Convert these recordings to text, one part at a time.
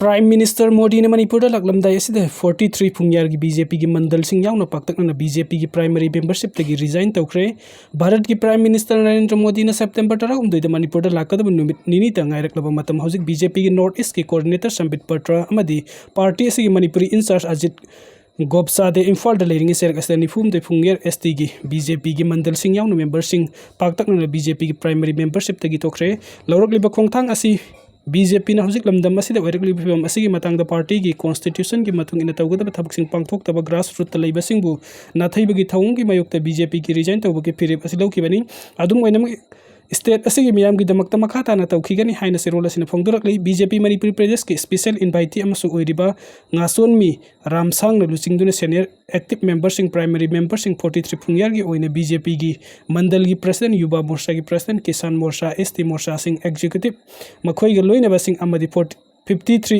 Prime Minister Modi ne Manipur da laklamdai asida 43 phungyar gi BJP gi mandal sing yauna paktakna BJP gi primary membership tagi resign tawkhre. Bharat gi Prime Minister Narendra Modi na September 12 da Manipur da lakadaba numit nini ta ngairak laba matam hojik BJP gi North East gi coordinator Sambit Patra amadi party asigi Manipuri in charge Ajit Gopsa de Imphal da leiring serak asda nifum de phungyer ST gi BJP gi mandal sing yauna member sing paktakna BJP gi primary membership tagi tokre lawrak liba khongthang asi BJP na hojik lamdam asida oirakli phibam asigi matang da party gi constitution gi matung ina tawgada thabak sing pangthok taba grassroots ta leiba singbu nathai bagi thawung gi mayok ta BJP gi resign tawbagi phirip asi lawkibani adum oinam state asigi miyam gi damakta makhata na tawkhigani haina serol asina phongdorak lei BJP Manipur Pradesh gi special invitee amasu oiriba ngason mi ramsang na luchingduna senior active member sing primary member sing 43 phungyar gi oina BJP gi mandal gi president yuba morcha gi president kisan morcha ST morcha sing executive makhoi ga loina ba sing amadi 53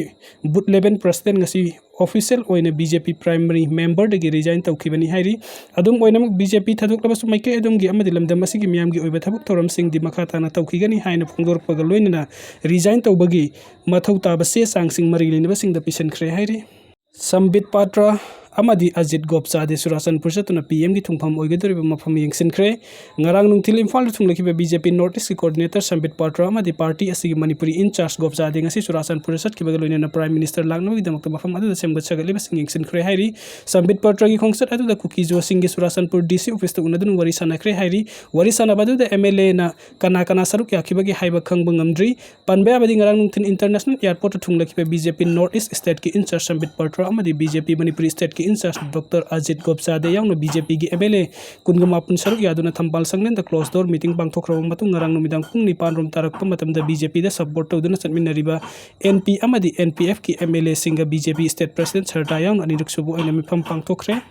boot 11 president ngasi official oina BJP primary member de gi resign tawkhibani hairi adum oina BJP thaduk labasu maike adum gi amadi lamdam asigi miyam gi oiba thabuk thoram sing di makhata na tawkhigani haina phongdor paga loina resign tawbagi mathau ta ba se sang sing mari lena ba sing da pisan khre hairi Sambit Patra amadi Ajit Gopsa de Surasan Pursatuna PM gi thungpham oigadoriba mafam yengsinkhre ngarang nungthil Imphal thunglakiba BJP North East coordinator Sambit Patra amadi party asigi Manipuri in charge Gopsa de ngasi Surasan Pursat kiba loina Prime Minister langno gi damakta mafam adu semgat sagaliba sing yengsinkhre hairi Sambit Patra gi khongsat adu da Kuki jo sing gi Surasanpur DC office ta unadun wari sanakhre hairi wari sanabadu da MLA na kana saruk yakiba gi haiba khangba ngamdri panbe abadi ngarang nungthil international airport thunglakiba BJP North East state ki in charge Sambit Patra amadi BJP Manipuri state ki in charge Dr. Ajit Gopsa de yang no BJP gi MLA kungama saruk yaduna thambal sanglen da closed door meeting bangthokra matung ngarang numidang pung nipan rom tarak pamatam da BJP da support tawduna satminariba NP amadi NPF ki MLA singa BJP state president Sarta yang aniruk subu aina mifam pangthokre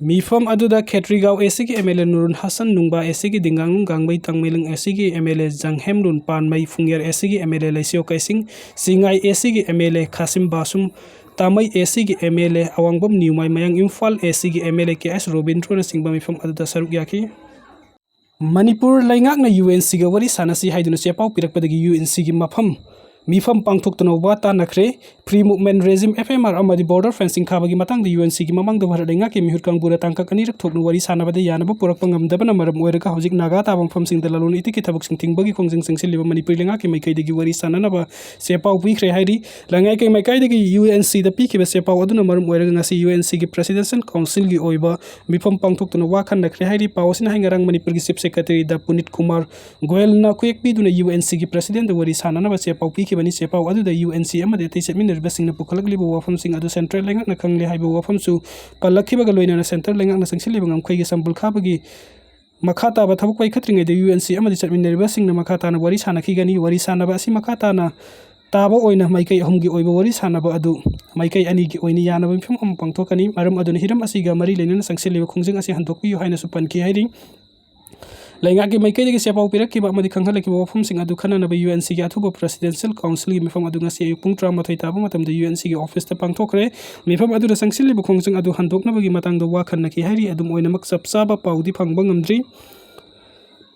Mifam aduda Khetrigau SG MLA Nurun Hassan Nungba SG Dingangung Gangbai Tangmeling SG MLA Janghemrun Panmai Phungyer SG MLA Laisio Kaising Singai SG MLA Kasim Basum Tamai SG MLA Awangbam Niumai Mayang Imphal SG MLA KS Robintro na Singbam Mifam aduda saruk yaki Manipur laingak na UNC ga wari sanasi haiduna sepau pirakpadagi UNC gi mafam Mifam pangthoktuno wata nakhre free movement regime FMR amadi border fencing khabagi matang da UNC gi mamang da bharat lenga ke mihut kang bura tangka kani rak thoknu wari sanaba da yanaba purak pangam dabana maram oiraka hojik naga tabang pham sing dalalun iti ki thabak sing tingbagi khongjing sing siliba Manipur lenga ke maikai dagi wari sanana ba sepau pikre hairi langai ke maikai dagi UNC da pikhe ba sepau aduna maram oiraka ngasi UNC gi presidential council gi oiba mifam pangthoktuno wa khan nakhre hairi pawsina haingarang Manipur gi chief secretary da Punit Kumar Goel na kuek bi duna UNC gi president da wari sanana ba sepau pikhe bani sepau adu da UNC amade tai setmin rebasing na pukhalakliba wafam sing adu central lengak na khangle haiba wafam su palakhiba ga loina na central lengak na sangsilliba ngam khoi gi sambul khabagi makhata ba thabuk pai khatringai da UNC amade setmin rebasing na makhata na wari sana khigani wari sana ba asi makhata na taba oina maikai ahum gi oiba wari sana ba adu maikai ani gi oini yana ba phim am pangthokani maram adu na hiram asi ga mari leina na sangsilliba khongjing asi handokpi haina su panki hairi Lainga ki maikai dagi sepau pirak ki ba amadi khanghala ki wafam sing adu khana na ba UNC gi athuba presidential council gi mifam adu ngasi ayuk pung 13 taba matam da UNC gi office ta pangthokre mifam adu da sangsilli bu khongjing adu handokna bagi matang da wa khanna ki hairi adum oina mak sapsa ba paudi phangba ngamdri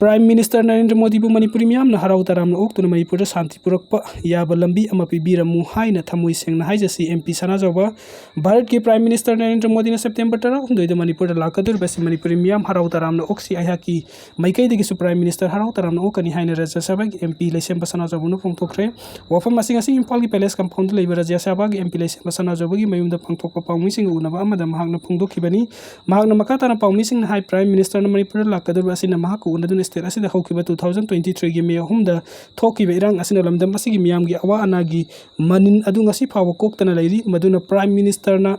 Prime Minister Narendra Modi bu Manipuri miyam na harau taram na ok tuna Manipur da shanti purakpa yaba lambi ama pibiramu haina thamoi sengna haijasi MP sana jawba Bharat ki Prime Minister Narendra Modi na September 12 da Manipur da lakadur basi Manipuri miyam harau taram na ok si ayha ki maikai dagi su Prime Minister harau taram na ok ani haina Rajya Sabha gi MP laisem basana jawbu no phongthokre wafam masing asing Imphal gi palace compound leiba Rajya Sabha gi MP laisem basana jawbu gi mayum da phongthokpa pawmi sing unaba amada mahak na phongdokhibani mahak na makata na pawmi sing na hai Prime Minister na Manipur da lakadur basi na mahak unadun state asida haukiba 2023 gi May 3 da thokiba irang asina lamdam asigi miyam gi awa anagi manin adu ngasi phawa koktana leiri maduna Prime Minister na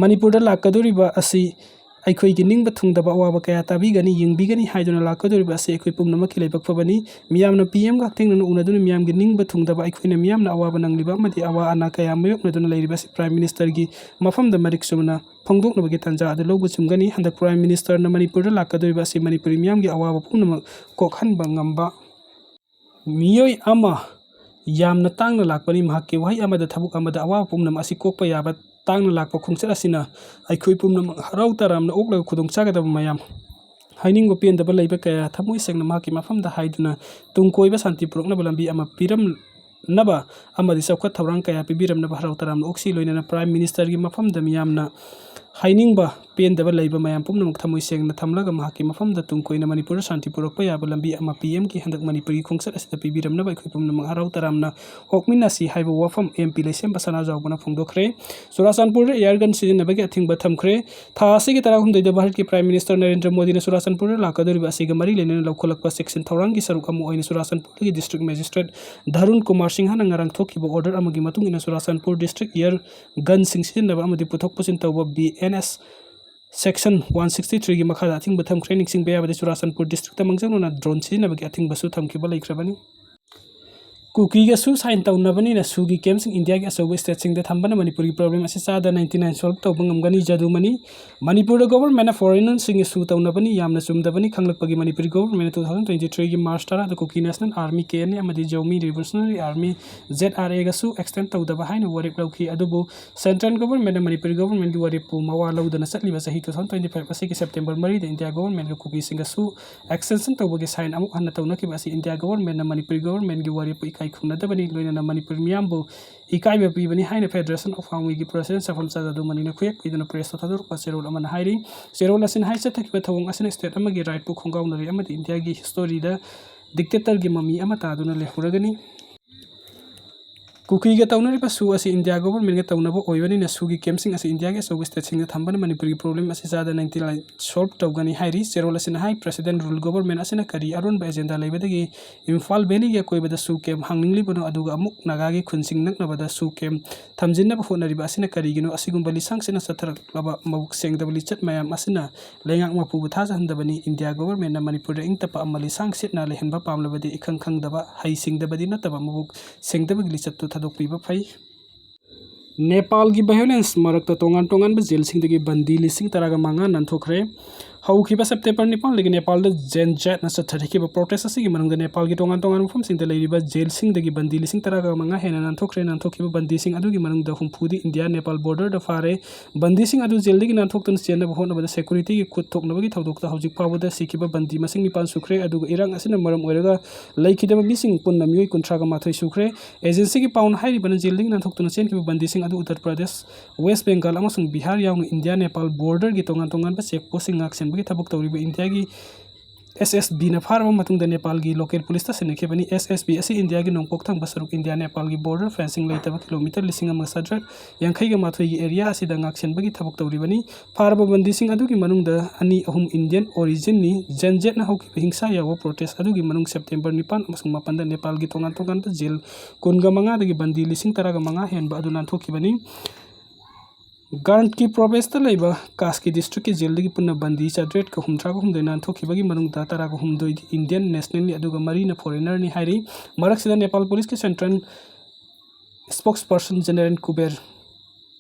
Manipur da lakadoriba asi aikhoi gi ningba thungdaba awa kaya tabigani yengbigani haiduna lakadoriba asi aikhoi pumnama khilaibak fabani miyam na PM ga thingna unaduna miyam gi ningba thungdaba aikhoi na miyam na awa banangliba amadi awa ana kaya mayok naduna leiriba si Prime Minister gi mafam da marik sumna phongdok na bagi tanja adu lobu chumgani handak Prime Minister na Manipur da lakadoriba si Manipuri miyam gi awa pumnama kokhan bangamba Meeoi ama yamna tangna lakpani mahak ke wahai amada thabuk amada awa pumnama asi kokpa yaba tangna lakpa khungset asina aikhoi pumnama harau taramna okla khudong chagadaba mayam haining gopian da balai ba kaya thamoi sengna mahaki mafam da haiduna tungkoi ba santi purokna balambi ama piram naba amadi saukat thaurang kaya pibiram naba harau taram oksi loina prime minister gi mafam da miyamna hainingba pen daba leiba mayam pumnamuk thamoi sengna thamlaga mahaki mafam da tungkoina manipur shanti purakpa yaba lambi ama pm ki handak manipuri khongsat asida pibiram naba khoi pumnamuk harau taramna hokmina si haiba wafam mp lesem basana jawbana phongdokhre surasanpur airgun season naba gi athingba thamkhre tha asigi tara humdoi da bharat ki prime minister narendra modi na surasanpur lakadori asiga mari lenen laukolakpa section thaurang gi saruk amu oina surasanpur gi district magistrate dharun kumar singha na ngarang thokiba order amagi matung ina surasanpur district air gun sing season naba amadi puthok pusin tawba bns section 163 gi makha athingba thamkhre ningsing be abadi surasanpur district tamangjang na drone season naba gi athingba su thamkiba laikhrabani Kuki ga su sign taunabani na sugi camps India ga so state sing da thambana manipuri problem ase sada 99 solve taw bangam gani jadu mani manipur government na foreigner sing su taunabani yamna sumdabani khanglakpagi manipuri government 2023 gi march tara da Kuki national army kn amadi jomi revolutionary army zra ga su extend tawdaba haina warip lawki adubu central government na manipuri government gi warip pu mawa lawdana satli ba sahi 2025 ase gi september mari da India government ga Kuki sing su extension tawbagi sign amu anna tawnaki ba ase India government na manipuri government gi warip ikai khunadabani loina manipur miyambu ikai ba pibani haina federation of family gi president safam sajadu manina khuyek iduna press thador pa serol amana hairi serol asin haisa thakba thawong asin state amagi right pu khongawnari amadi India gi history da dictator gi mami amata aduna lehuragani Kuki ga taunari pa su asi India government ga taunabo oibani na sugi kemsing asi India ga so state sing thambana manipuri problem asi sada 99 solve tawgani hairi serol asina hai president rule government asina kari aron ba agenda leibadagi Imphal Valley ga koibada su kem hangningli bono aduga amuk naga gi khunsing naknabada su kem thamjinna ba honari ba asina kari gino asigum bali sangsina satharak laba mabuk seng dabali chat mayam asina lengak mapu bu thaja handabani India government na manipur da ingtapa amali sangsit na lehenba pamlabadi ikhang khang daba hai sing dabadi nataba mabuk seng dabagi chattu thadokpiba phai Nepal gi violence marakta tongan ba jail sing dagi bandi lising taraga manga nanthokre haukiba September Nepal legi Nepal da Genjet na sathari ba protest asigi manungda Nepal gi tongan mufam sing da leiriba jail sing dagi bandi lising taraga manga hena nanthokhiba bandi sing adugi manungda humphudi India Nepal border da fare bandi sing adu jail dagi nanthoktan chena ba hona ba security gi khut thokna bagi thodokta hojik pawada sikiba bandi masing nipal sukre aduga irang asina maram oiraga laikidaba bising punna mioi kuntraga mathoi sukre agency gi paun hairi bana jail dagi nanthoktan chen ki bandi sing adu Uttar Pradesh West Bengal amasung Bihar yaung India Nepal border gi tongan ba check post sing action bagi thabuk tawriba India gi SSB na farma matungda Nepal gi local police ta seneke bani SSB asi India gi nongpok thang basaruk India Nepal gi border fencing leitaba kilometer lising ama sadrat yankhai ga mathoi gi area asi da ngaksen bagi thabuk tawri bani farba bandi sing adu gi manungda ani ahum Indian origin ni Janjet na hoki hingsa yawo protest adu gi manung September 9 amasung 8 da Nepal gi tongan ba jail kunga manga da gi bandi lising taraga manga hen ba adu nan thoki bani Garnt ki province ta leiba Kaski district ki jail dagi punna bandi chadret ka humtra ko humdoi nan thoki bagi manung da tara ko humdoi Indian nationally aduga marina foreigner ni hairi marak sida Nepal police ki central spokesperson general Kuber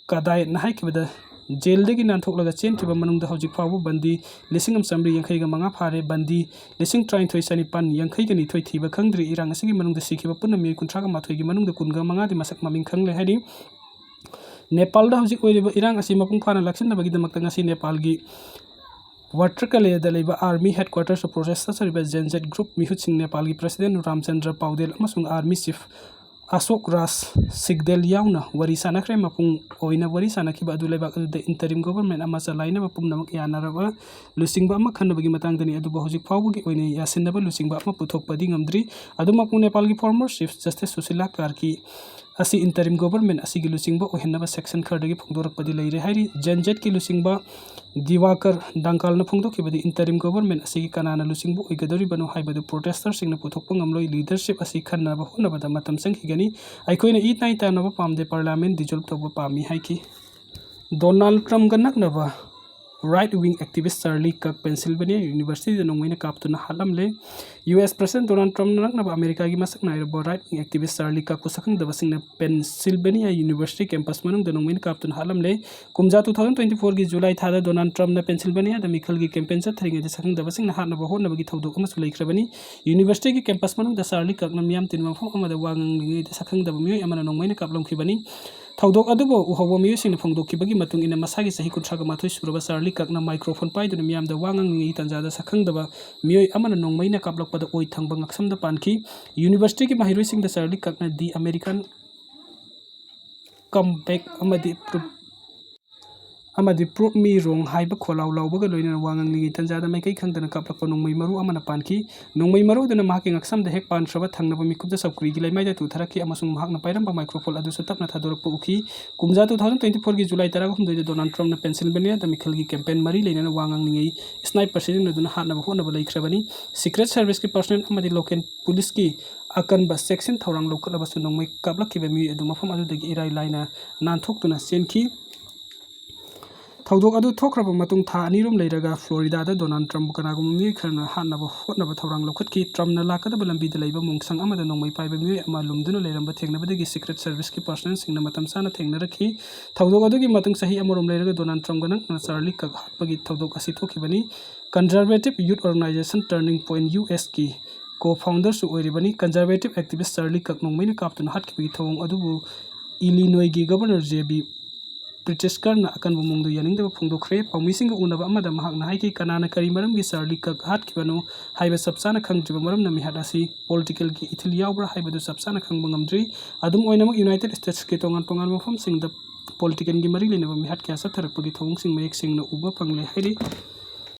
kadai na hai kibada jail dagi nan thoklaga chen kiba manung da hojik fawo bandi lisingam samri yankhai ga manga phare bandi lising train thoi sani pan yankhai ga ni thoi thiba khangdri irang asigi manung da sikiba punna mi kuntra ga mathoi gi manung da kunga manga di masak maming khangle hairi Nepal da hojik oiriba irang asi mapung phana laksin bagi damak ngasi Nepal gi Waterkale da leiba army headquarters of protest sariba Genjet group mihut sing Nepal gi president Ramchandra Paudel amasung army chief Asok Ras Sigdel yauna wari sanakre mapung oina wari sanakiba adu lebak adu the interim government ama chalaina ba pumnamak yanaraba lusingba ama khanabagi matang dani adu ba hojik phawgi oina yasinaba lusingba ama puthokpadi ngamdri adu mapung Nepal gi former chief justice Susila Karki asi interim government asi gi lusingba ohenaba section khardagi phongdorakpadi leire hairi Janjet ki lusingba Diwakar Dankal na phongdokibadi interim government asi gi kanana lusingbu oigadori banu haibadu protesters singna puthokpa ngamloi leadership asi khanna ba hunaba da matam sangkhigani aikoina i nai ta naba pamde parliament dissolve toba pami haiki Donald Trump ga naknaba right wing activist Charlie Kirk Pennsylvania University da nongmaina Kaptuna Hatkhre US President Donald Trump naknaba America gi masak nairabo right wing activist Charlie Kirk pusakang daba singna Pennsylvania University campus manung da nongmaina Kaptuna Hatkhre kumja 2024 gi July thada Donald Trump na Pennsylvania da mikhal gi campaign cha thringa da sakang daba singna hatnaba honaba gi thodok ama sulaikrabani University gi campus manung da Charlie Kirk na miyam tin mafam ama da wangang ngi da sakang daba mioi ama nongmaina kaplom khibani थौदोक अदुबो उहौबो मियोसिंग फोंदोखिबगी मतुंग इन मसागी सही कुंथ्रागा माथोय सुरबा Charlie ककना microphone पाइदुना मियामदा वांगांग नि तंजादा सखंगदबा मियोय अमना नोंमैना कापलकपदा ओइ थंबा ngaksamda पानखी university की माहिरोइसिंग द Charlie ककना दी American comeback prove me wrong हाइब खोलाव लाउबगा लोइना वांगांग नि तंजादा मैकै खंगदना कापलकपा नोंमै मरु अमना पानखी नोंमै मरु दना माके ngaksamda हेक पानश्रबा थंगनबा मिकुबदा सबक्री गी लाइमाइदा तुथरकी अमसुंग महाकना पाइरंबा माइक्रोफोन अदुसु तपना थादोरकपा उखी कुमजा 2024 की जुलाई 13 डोनाल्ड ट्रम्प ने पेंसिल्वेनिया द मिखल की कैंपेन मरी लेना वांगांग नि स्नाइपर सिजन हानबा होनबा लैख्रबनी सीक्रेट सर्विस की पर्सनल अमदि लोकल पुलिस की अकनबा सेक्शन थौरांग लौखलबसु नोंमै कापलकिबा मी अदु मफम अदुदगी इराय लाइना नानथोक्तुना सेनखी थौदोक अदु थोख्रबा मतुंग था अनिरुम लैरगा फ्लोरिडा दा डोनाल्ड ट्रम्प कनागुम मी खरना हानबा होनबा थौरांग लौखटकी ट्रम्पना लाकदबा लंबी द लैबा मुंगसंग अमदा नोंमै पाइबा मी अमा लुमदुना लैरंबा थेंगनबदगी सीक्रेट सर्विस की पर्सनल सिंगना मतम साना थेंगनरखी थौदोक अदुगी मतुंग सही अमरोम लैरगा डोनाल्ड ट्रम्प गनंग चार्ली कक हाटपगी थौदोक असि थोखिबनी conservative youth organisation turning point US की को फाउंडर सु ओइरिबनी कंजर्वेटिव एक्टिविस्ट चार्ली कक नोंमैना कापतुना हाटखिबगी थौंग अदुबु इलिनॉय की गवर्नर जेबी प्रिचेस्करना अकनबु मुंगदु यानिंगदबा फोंदोखरे पाउमिसिंग उनबा अमदा महकना हाइकी कनाना करी मरम की चार्ली कक हाटखिबनो हाइबा सबसाना खंगद्रिबा मरमना मिहादासी पॉलिटिकल की ethyl यावब्रा हाइबदु सबसाना खंगबा ngamdri adum oinamuk united states की तोंगान तोंगान मफम सिंग द पॉलिटिकल की मरी लेनबा मिहाद क्या सथरपगी थौंग सिंग मयक सिंगना उबा पंगले हाइरि